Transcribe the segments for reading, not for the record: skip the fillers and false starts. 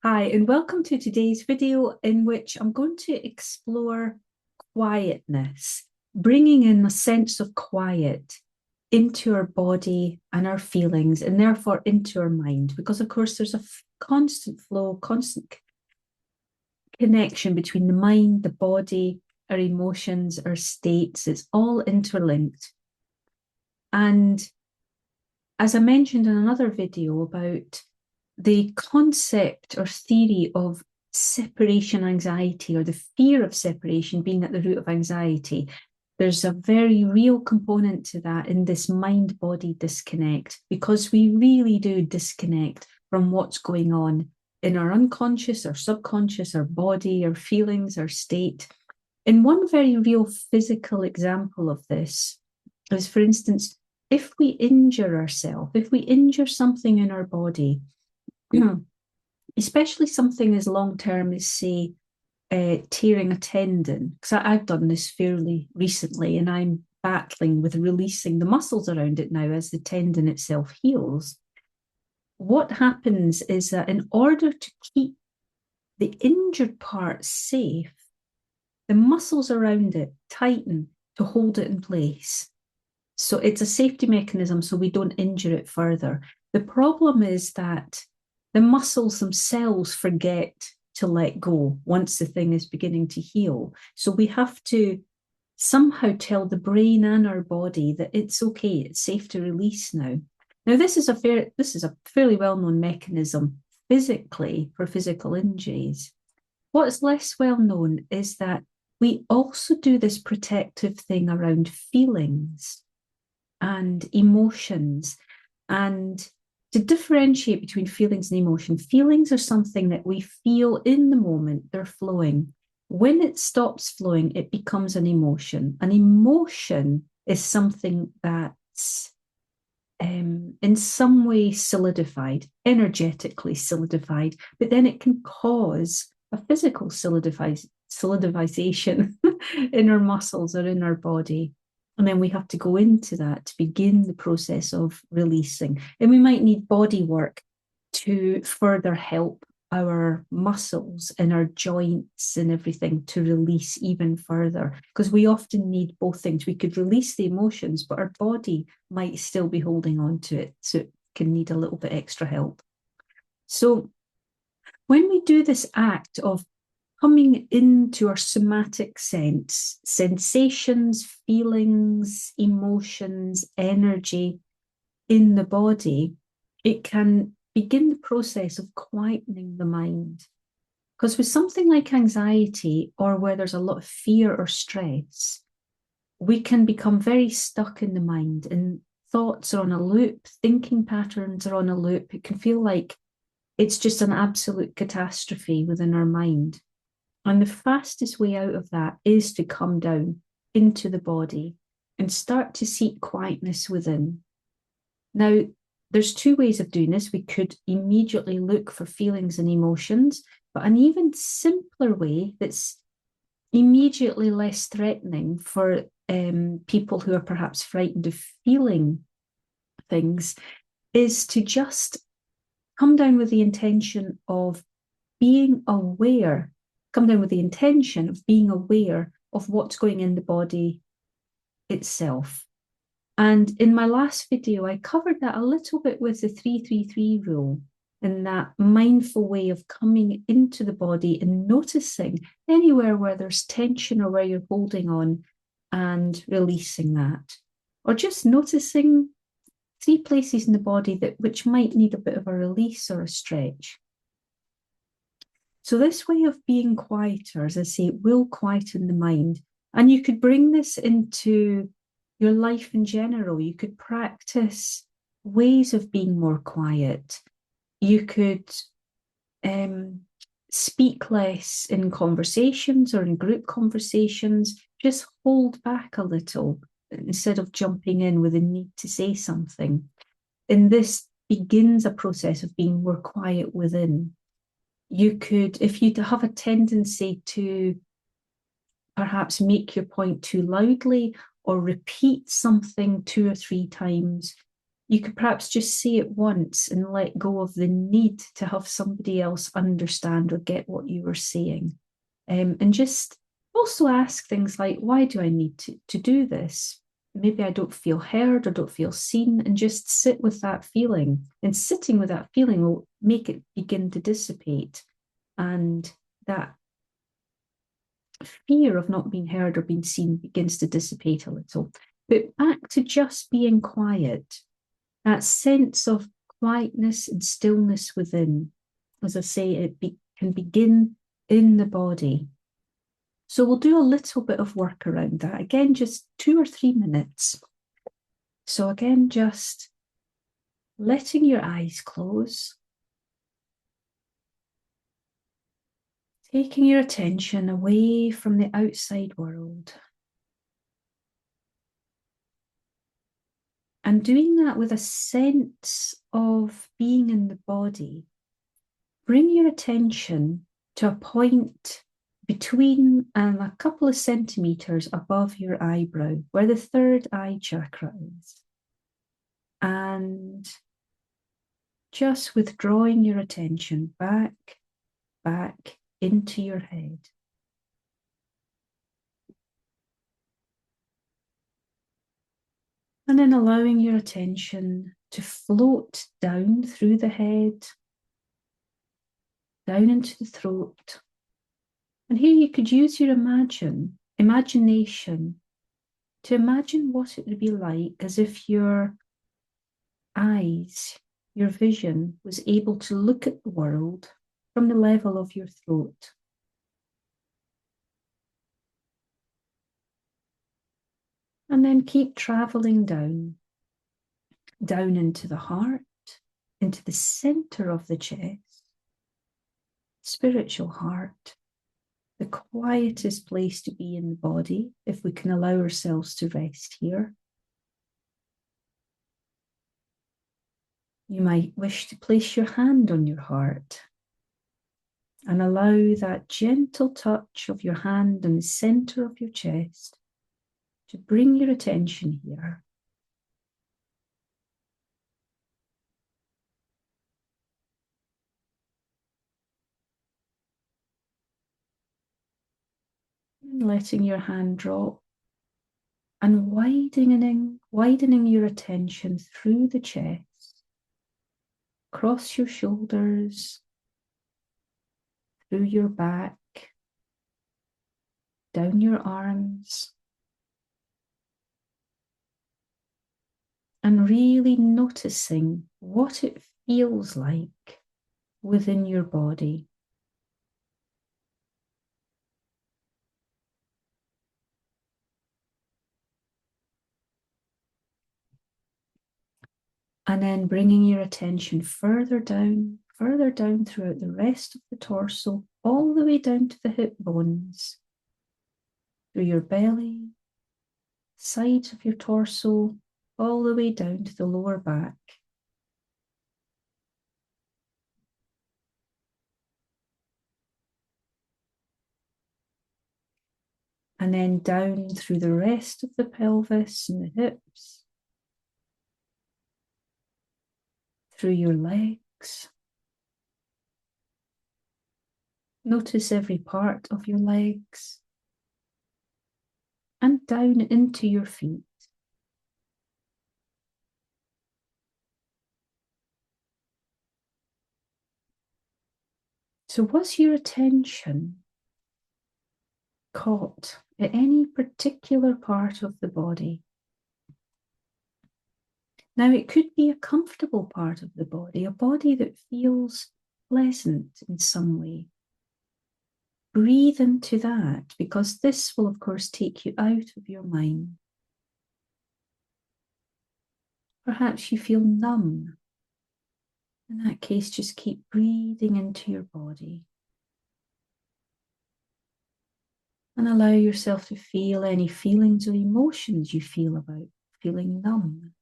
Hi, and welcome to today's video in which I'm going to explore quietness, bringing in a sense of quiet into our body and our feelings, and therefore into our mind. Because, of course, there's a constant flow, constant connection between the mind, the body, our emotions, our states. It's all interlinked. And as I mentioned in another video about the concept or theory of separation anxiety, or the fear of separation being at the root of anxiety, there's a very real component to that in this mind-body disconnect, because we really do disconnect from what's going on in our unconscious, our subconscious, our body, our feelings, our state. And one very real physical example of this is, for instance, if we injure ourselves, if we injure something in our body, especially something as long-term as, say, tearing a tendon, because I've done this fairly recently and I'm battling with releasing the muscles around it now as the tendon itself heals. What happens is that in order to keep the injured part safe, the muscles around it tighten to hold it in place. So it's a safety mechanism so we don't injure it further. The problem is that the muscles themselves forget to let go once the thing is beginning to heal. So we have to somehow tell the brain and our body that it's okay, it's safe to release now. Now, this is a fairly well-known mechanism physically for physical injuries. What's less well known is that we also do this protective thing around feelings and emotions. And to differentiate between feelings and emotion, feelings are something that we feel in the moment, they're flowing. When it stops flowing, it becomes an emotion. An emotion is something that's in some way solidified, energetically solidified, but then it can cause a physical solidization in our muscles or in our body. And then we have to go into that to begin the process of releasing. And we might need body work to further help our muscles and our joints and everything to release even further, because we often need both things. We could release the emotions, but our body might still be holding on to it, so it can need a little bit extra help. So when we do this act of coming into our somatic sense, sensations, feelings, emotions, energy in the body, it can begin the process of quietening the mind. Because with something like anxiety, or where there's a lot of fear or stress, we can become very stuck in the mind, and thoughts are on a loop, thinking patterns are on a loop. It can feel like it's just an absolute catastrophe within our mind. And the fastest way out of that is to come down into the body and start to seek quietness within. Now, there's two ways of doing this. We could immediately look for feelings and emotions, but an even simpler way that's immediately less threatening for people who are perhaps frightened of feeling things is to just come down with the intention of being aware, come down with the intention of being aware of what's going in the body itself. And in my last video, I covered that a little bit with the 3-3-3 rule, and that mindful way of coming into the body and noticing anywhere where there's tension or where you're holding on and releasing that. Or just noticing 3 places in the body which might need a bit of a release or a stretch. So this way of being quieter, as I say, will quieten the mind. And you could bring this into your life in general. You could practice ways of being more quiet. You could speak less in conversations or in group conversations. Just hold back a little instead of jumping in with a need to say something. And this begins a process of being more quiet within. You could, if you have a tendency to perhaps make your point too loudly or repeat something 2 or 3 times, You could perhaps just say it once and let go of the need to have somebody else understand or get what you were saying. And just also ask things like, why do I need to do this? Maybe I don't feel heard or don't feel seen, and just sit with that feeling. And sitting with that feeling will make it begin to dissipate. And that fear of not being heard or being seen begins to dissipate a little. But back to just being quiet, that sense of quietness and stillness within. As I say, can begin in the body. So we'll do a little bit of work around that. Again, just 2 or 3 minutes. So again, just letting your eyes close. Taking your attention away from the outside world. And doing that with a sense of being in the body. Bring your attention to a point between a couple of centimeters above your eyebrow, where the third eye chakra is. And just withdrawing your attention back into your head. And then allowing your attention to float down through the head, down into the throat. And here you could use your imagination to imagine what it would be like as if your eyes, your vision was able to look at the world from the level of your throat. And then keep traveling down into the heart, into the center of the chest, spiritual heart, the quietest place to be in the body, if we can allow ourselves to rest here. You might wish to place your hand on your heart and allow that gentle touch of your hand in the center of your chest to bring your attention here. And letting your hand drop and widening your attention through the chest, across your shoulders, through your back, down your arms, and really noticing what it feels like within your body. And then bringing your attention further down throughout the rest of the torso, all the way down to the hip bones, through your belly, sides of your torso, all the way down to the lower back. And then down through the rest of the pelvis and the hips, through your legs. Notice every part of your legs, and down into your feet. So was your attention caught at any particular part of the body? Now, it could be a comfortable part of the body, a body that feels pleasant in some way. Breathe into that, because this will, of course, take you out of your mind. Perhaps you feel numb. In that case, just keep breathing into your body. And allow yourself to feel any feelings or emotions you feel about feeling numb.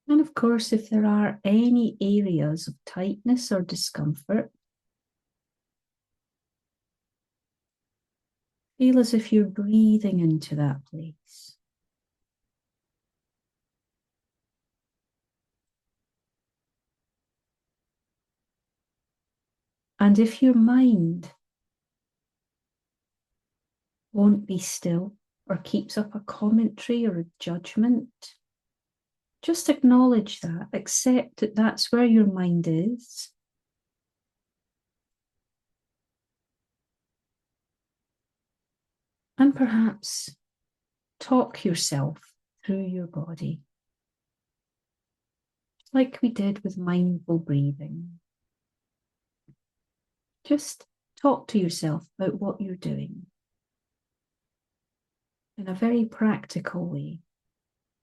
And of course, if there are any areas of tightness or discomfort, feel as if you're breathing into that place. And if your mind won't be still or keeps up a commentary or a judgment, just acknowledge that, accept that that's where your mind is. And perhaps talk yourself through your body, like we did with mindful breathing. Just talk to yourself about what you're doing in a very practical way.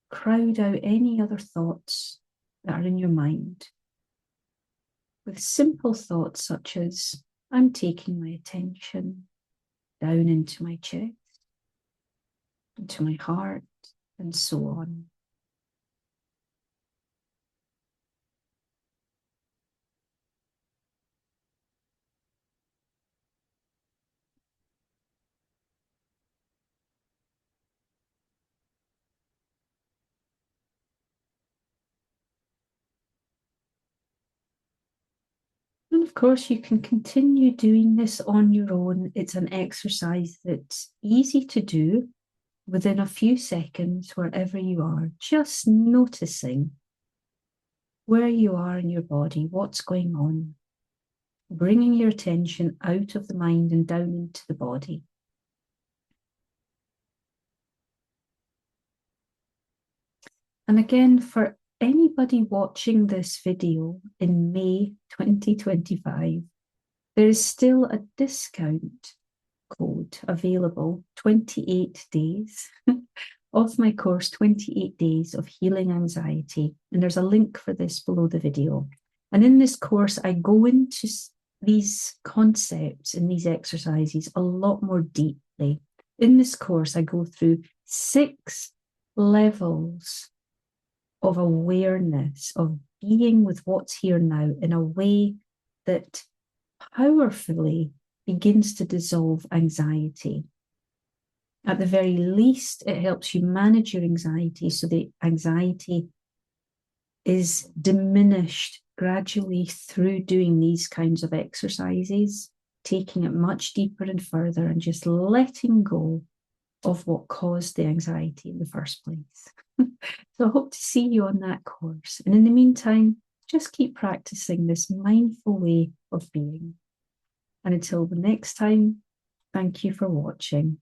Crowd out any other thoughts that are in your mind with simple thoughts such as, I'm taking my attention down into my chest, into my heart, and so on. And of course, you can continue doing this on your own. It's an exercise that's easy to do within a few seconds, wherever you are, just noticing where you are in your body, what's going on, bringing your attention out of the mind and down into the body. And again, for anybody watching this video in May 2025, there is still a discount code available, 28 days of my course, 28 Days of Healing Anxiety. And there's a link for this below the video. And in this course, I go into these concepts and these exercises a lot more deeply. In this course, I go through 6 levels of awareness, of being with what's here now in a way that powerfully begins to dissolve anxiety. At the very least, it helps you manage your anxiety so the anxiety is diminished gradually through doing these kinds of exercises, taking it much deeper and further and just letting go of what caused the anxiety in the first place. So I hope to see you on that course. And in the meantime, just keep practicing this mindful way of being. And until the next time, thank you for watching.